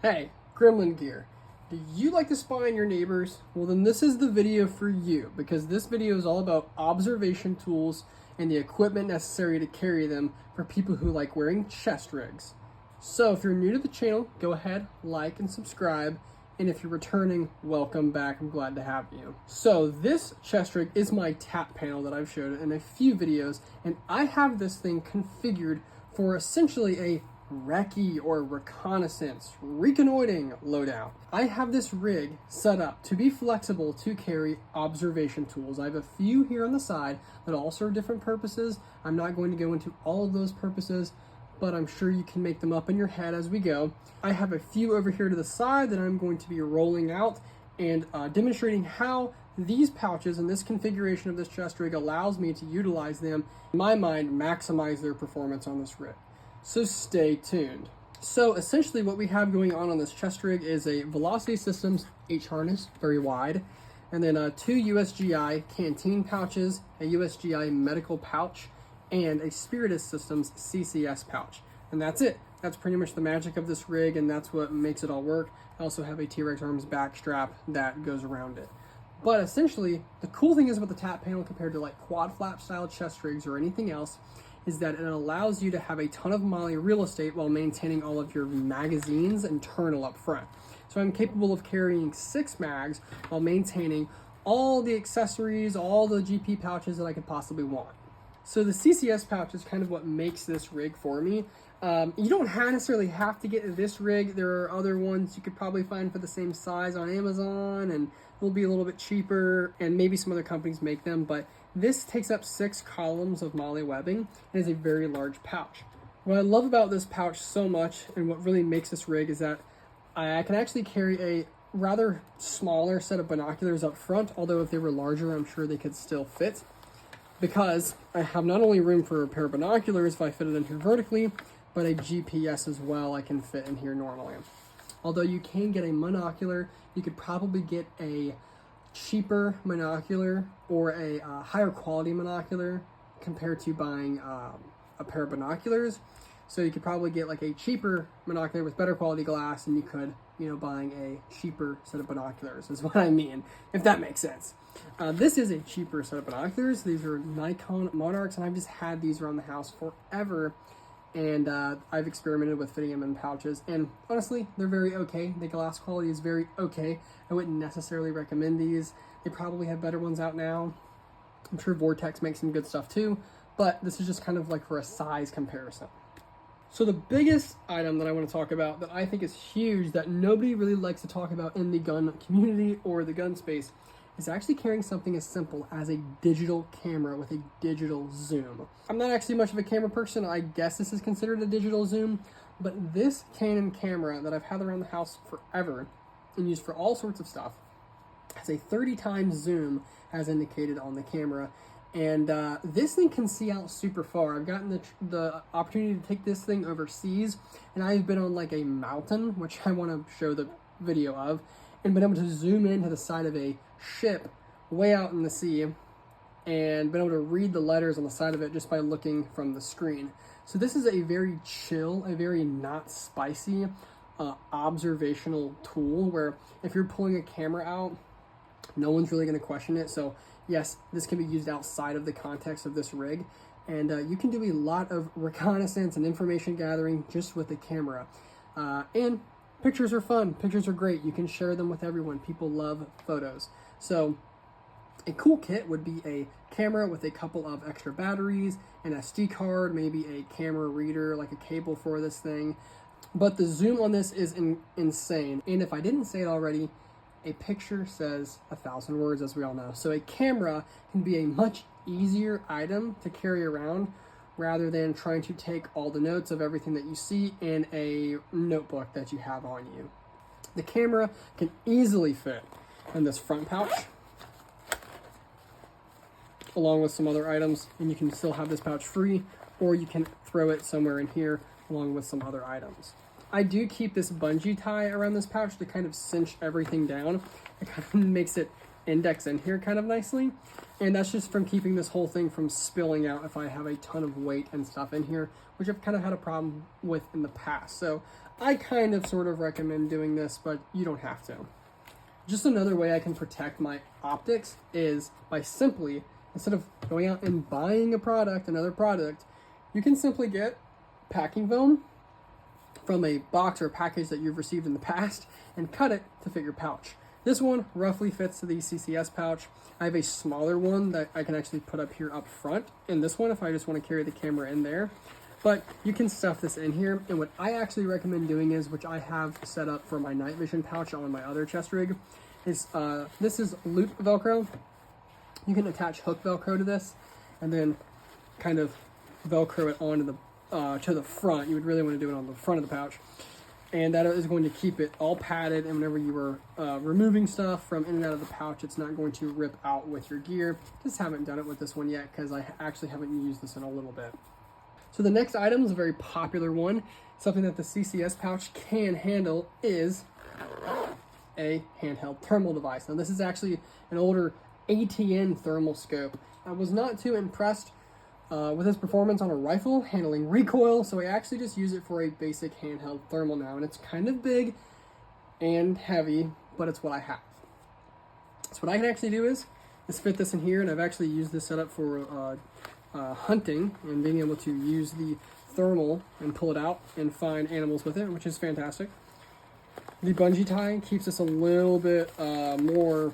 Hey, Gremlin Gear, do you like to spy on your neighbors? Well, then this is the video for you, because this video is all about observation tools and the equipment necessary to carry them for people who like wearing chest rigs. So if you're new to the channel, go ahead, like and subscribe. And if you're returning, welcome back. I'm glad to have you. So this chest rig is my tap panel that I've showed in a few videos, and I have this thing configured for essentially a recce or reconnaissance, reconnoitering loadout. I have this rig set up to be flexible to carry observation tools. I have a few here on the side that all serve different purposes. I'm not going to go into all of those purposes, but I'm sure you can make them up in your head as we go. I have a few over here to the side that I'm going to be rolling out and demonstrating how these pouches and this configuration of this chest rig allows me to utilize them, in my mind, maximize their performance on this rig. So stay tuned. So essentially what we have going on this chest rig is a Velocity Systems H harness, very wide, and then two USGI canteen pouches, a USGI medical pouch, and a Spiritus Systems CCS pouch. And that's it. That's pretty much the magic of this rig, and that's what makes it all work. I also have a T-Rex Arms back strap that goes around it. But essentially, the cool thing is about the tap panel compared to like quad flap style chest rigs or anything else is that it allows you to have a ton of MOLLE real estate while maintaining all of your magazines internal up front. So I'm capable of carrying 6 mags while maintaining all the accessories, all the GP pouches that I could possibly want. So the CCS pouch is kind of what makes this rig for me. You don't necessarily have to get this rig. There are other ones you could probably find for the same size on Amazon, and will be a little bit cheaper, and maybe some other companies make them, but this takes up 6 columns of MOLLE webbing and is a very large pouch. What I love about this pouch so much, and what really makes this rig, is that I can actually carry a rather smaller set of binoculars up front, although if they were larger, I'm sure they could still fit, because I have not only room for a pair of binoculars if I fit it in here vertically, but a GPS as well I can fit in here normally. Although you can get a monocular, you could probably get a cheaper monocular or a higher quality monocular compared to buying a pair of binoculars. So you could probably get like a cheaper monocular with better quality glass than you could, buying a cheaper set of binoculars is what I mean, if that makes sense. This is a cheaper set of binoculars. These are Nikon Monarchs, and I've just had these around the house forever. And I've experimented with fitting them in pouches, and honestly, they're very okay. The glass quality is very okay. I wouldn't necessarily recommend these. They probably have better ones out now. I'm sure Vortex makes some good stuff too, but this is just kind of like for a size comparison. So the biggest item that I want to talk about that I think is huge that nobody really likes to talk about in the gun community or the gun space is actually carrying something as simple as a digital camera with a digital zoom. I'm not actually much of a camera person. I guess this is considered a digital zoom, but this Canon camera that I've had around the house forever and used for all sorts of stuff has a 30 times zoom as indicated on the camera. And this thing can see out super far. I've gotten the opportunity to take this thing overseas, and I've been on like a mountain, which I want to show the video of, and been able to zoom into the side of a ship way out in the sea and been able to read the letters on the side of it just by looking from the screen. So this is a very chill, a very not spicy observational tool where if you're pulling a camera out, no one's really going to question it. So yes, this can be used outside of the context of this rig, and you can do a lot of reconnaissance and information gathering just with the camera. And pictures are fun. Pictures are great. You can share them with everyone. People love photos. So a cool kit would be a camera with a couple of extra batteries, an SD card, maybe a camera reader, like a cable for this thing. But the zoom on this is insane. And if I didn't say it already, a picture says 1,000 words, as we all know. So a camera can be a much easier item to carry around rather than trying to take all the notes of everything that you see in a notebook that you have on you. The camera can easily fit in this front pouch, along with some other items, and you can still have this pouch free, or you can throw it somewhere in here along with some other items. I do keep this bungee tie around this pouch to kind of cinch everything down. It kind of makes it index in here kind of nicely, and that's just from keeping this whole thing from spilling out if I have a ton of weight and stuff in here, which I've kind of had a problem with in the past. So I kind of sort of recommend doing this, but you don't have to. Just another way I can protect my optics is by simply, instead of going out and buying another product, you can simply get packing foam from a box or a package that you've received in the past and cut it to fit your pouch. This one roughly fits to the CCS pouch. I have a smaller one that I can actually put up here up front in this one if I just want to carry the camera in there. But you can stuff this in here, and what I actually recommend doing is, which I have set up for my night vision pouch on my other chest rig, is this is loop Velcro. You can attach hook Velcro to this and then kind of Velcro it onto the to the front. You would really want to do it on the front of the pouch, and that is going to keep it all padded, and whenever you are removing stuff from in and out of the pouch, it's not going to rip out with your gear. Just haven't done it with this one yet because I actually haven't used this in a little bit. So the next item is a very popular one, something that the CCS pouch can handle, is a handheld thermal device. Now this is actually an older ATN thermal scope. I was not too impressed with its performance on a rifle handling recoil, so I actually just use it for a basic handheld thermal now, and it's kind of big and heavy, but it's what I have. So what I can actually do is fit this in here, and I've actually used this setup for hunting and being able to use the thermal and pull it out and find animals with it, which is fantastic. The bungee tie keeps this a little bit more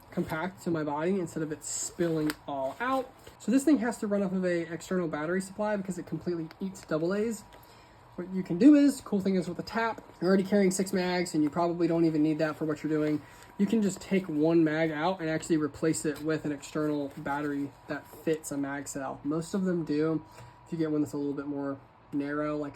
compact to my body instead of it spilling all out. So this thing has to run off of a external battery supply because it completely eats AA's. What you can do is, cool thing is with the tap, you're already carrying 6 mags and you probably don't even need that for what you're doing. You can just take one mag out and actually replace it with an external battery that fits a mag cell. Most of them do. If you get one that's a little bit more narrow, like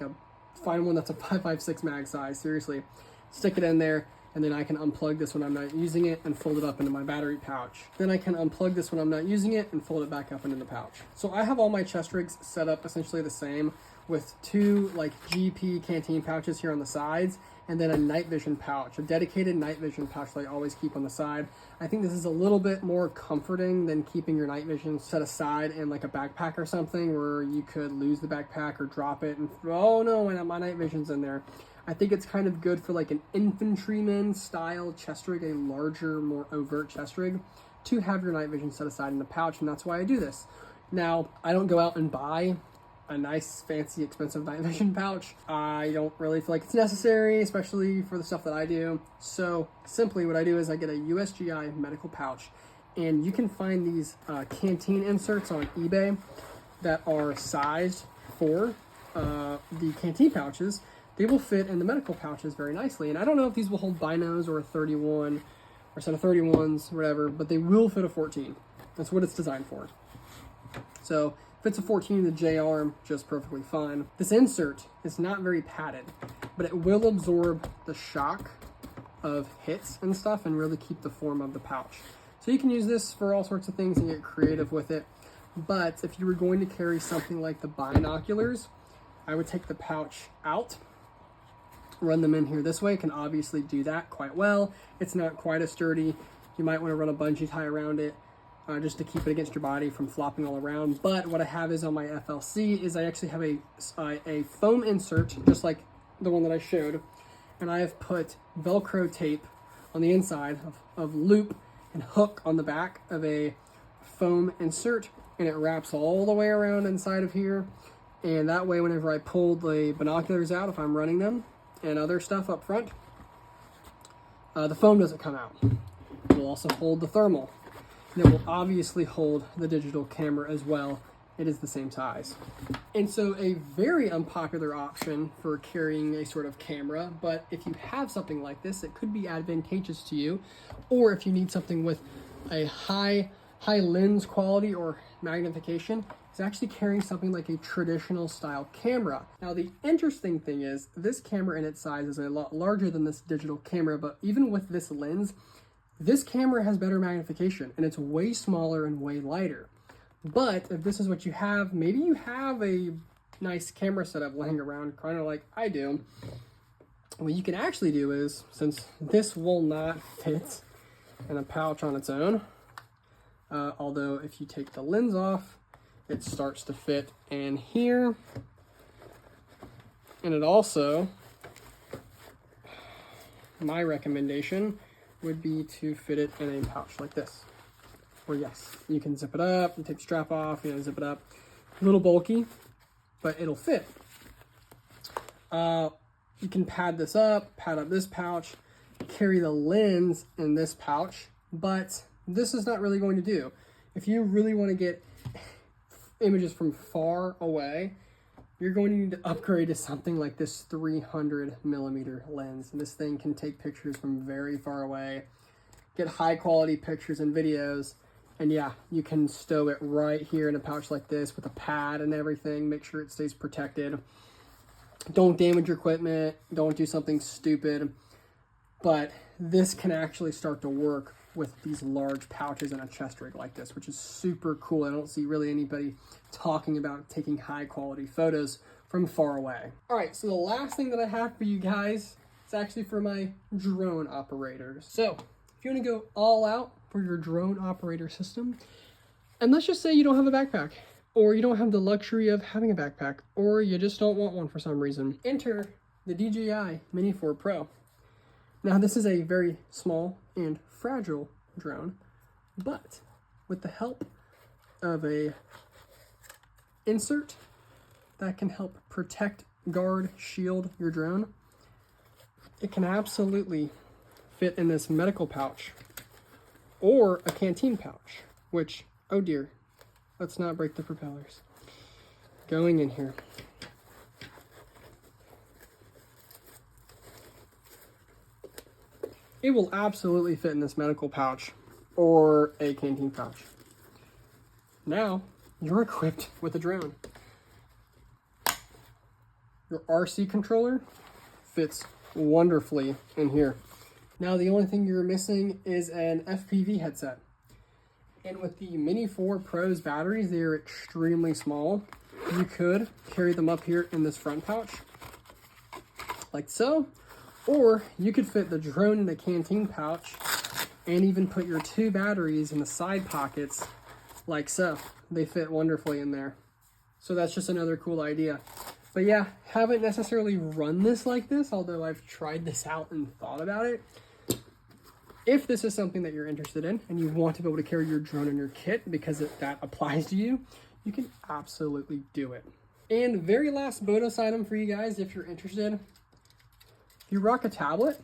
find one that's a 5.56 mag size, seriously, stick it in there, and then I can unplug this when I'm not using it and fold it up into my battery pouch. Then I can unplug this when I'm not using it and fold it back up into the pouch. So I have all my chest rigs set up essentially the same, with 2 like GP canteen pouches here on the sides, and then a night vision pouch, a dedicated night vision pouch that I always keep on the side. I think this is a little bit more comforting than keeping your night vision set aside in like a backpack or something where you could lose the backpack or drop it and, oh no, my night vision's in there. I think it's kind of good for like an infantryman style chest rig, a larger, more overt chest rig, to have your night vision set aside in the pouch, and that's why I do this. Now, I don't go out and buy a nice, fancy, expensive night vision pouch. I don't really feel like it's necessary, especially for the stuff that I do. So simply what I do is I get a USGI medical pouch, and you can find these canteen inserts on eBay that are sized for the canteen pouches. They will fit in the medical pouches very nicely. And I don't know if these will hold binos or a 31 or a set of 31s, whatever, but they will fit a 14. That's what it's designed for. So if it's a 14 in the J-arm, just perfectly fine. This insert is not very padded, but it will absorb the shock of hits and stuff and really keep the form of the pouch. So you can use this for all sorts of things and get creative with it. But if you were going to carry something like the binoculars, I would take the pouch out, run them in here this way. Can obviously do that quite well. It's not quite as sturdy. You might want to run a bungee tie around it just to keep it against your body from flopping all around. But what I have is on my FLC is I actually have a foam insert, just like the one that I showed, and I have put Velcro tape on the inside of loop and hook on the back of a foam insert, and it wraps all the way around inside of here. And that way, whenever I pull the binoculars out, if I'm running them and other stuff up front, the foam doesn't come out. It will also hold the thermal. And it will obviously hold the digital camera as well. It is the same size. And so a very unpopular option for carrying a sort of camera, but if you have something like this, it could be advantageous to you. Or if you need something with a high lens quality or magnification, is actually carrying something like a traditional style camera. Now the interesting thing is this camera in its size is a lot larger than this digital camera, but even with this lens, this camera has better magnification and it's way smaller and way lighter. But if this is what you have, maybe you have a nice camera setup laying around, kind of like I do. What you can actually do is, since this will not fit in a pouch on its own, although if you take the lens off, it starts to fit in here. And it also my recommendation would be to fit it in a pouch like this. Where yes, you can zip it up, and take the strap off, zip it up. A little bulky, but it'll fit. You can pad up this pouch, carry the lens in this pouch, but this is not really going to do. If you really want to get images from far away, you're going to need to upgrade to something like this 300 millimeter lens. And this thing can take pictures from very far away, get high quality pictures and videos. And yeah, you can stow it right here in a pouch like this with a pad and everything. Make sure it stays protected. Don't damage your equipment. Don't do something stupid. But this can actually start to work with these large pouches in a chest rig like this, which is super cool. I don't see really anybody talking about taking high quality photos from far away. All right, so the last thing that I have for you guys is actually for my drone operators. So if you want to go all out for your drone operator system, and let's just say you don't have a backpack, or you don't have the luxury of having a backpack, or you just don't want one for some reason, enter the DJI Mini 4 Pro. Now this is a very small and fragile drone, but with the help of a insert that can help protect, guard, shield your drone, it can absolutely fit in this medical pouch or a canteen pouch, which, oh dear, let's not break the propellers. Going in here. It will absolutely fit in this medical pouch or a canteen pouch. Now, you're equipped with a drone. Your RC controller fits wonderfully in here. Now, the only thing you're missing is an FPV headset. And with the Mini 4 Pro's batteries, they are extremely small. You could carry them up here in this front pouch, like so. Or you could fit the drone in the canteen pouch and even put your 2 batteries in the side pockets like so. They fit wonderfully in there. So that's just another cool idea. But yeah, haven't necessarily run this like this, although I've tried this out and thought about it. If this is something that you're interested in and you want to be able to carry your drone in your kit because that applies to you, you can absolutely do it. And very last bonus item for you guys, if you're interested, if you rock a tablet,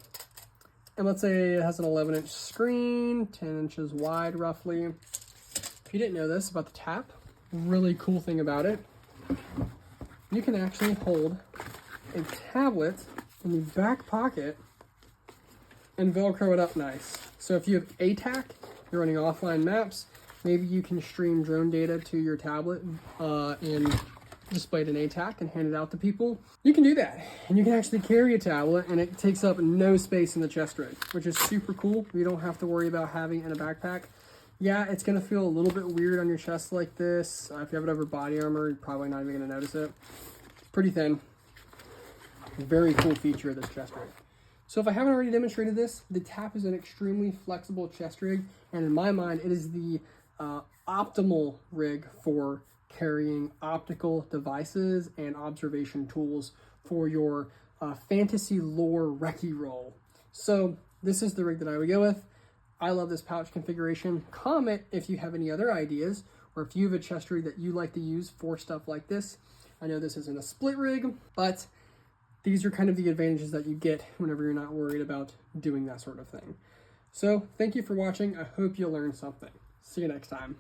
and let's say it has an 11-inch screen, 10 inches wide roughly. If you didn't know this about the Tap, really cool thing about it, you can actually hold a tablet in the back pocket and Velcro it up nice. So if you have ATAC, you're running offline maps, maybe you can stream drone data to your tablet and display it in ATAC and hand it out to people. You can do that, and you can actually carry a tablet, and it takes up no space in the chest rig, which is super cool. You don't have to worry about having it in a backpack. Yeah, it's gonna feel a little bit weird on your chest like this. If you have it over body armor, you're probably not even gonna notice it. It's pretty thin. Very cool feature of this chest rig. So if I haven't already demonstrated this, the Tap is an extremely flexible chest rig, and in my mind, it is the optimal rig for carrying optical devices and observation tools for your fantasy lore recce roll. So this is the rig that I would go with. I love this pouch configuration. Comment if you have any other ideas, or if you have a chest rig that you like to use for stuff like this. I know this isn't a split rig, but these are kind of the advantages that you get whenever you're not worried about doing that sort of thing. So thank you for watching. I hope you learned something. See you next time.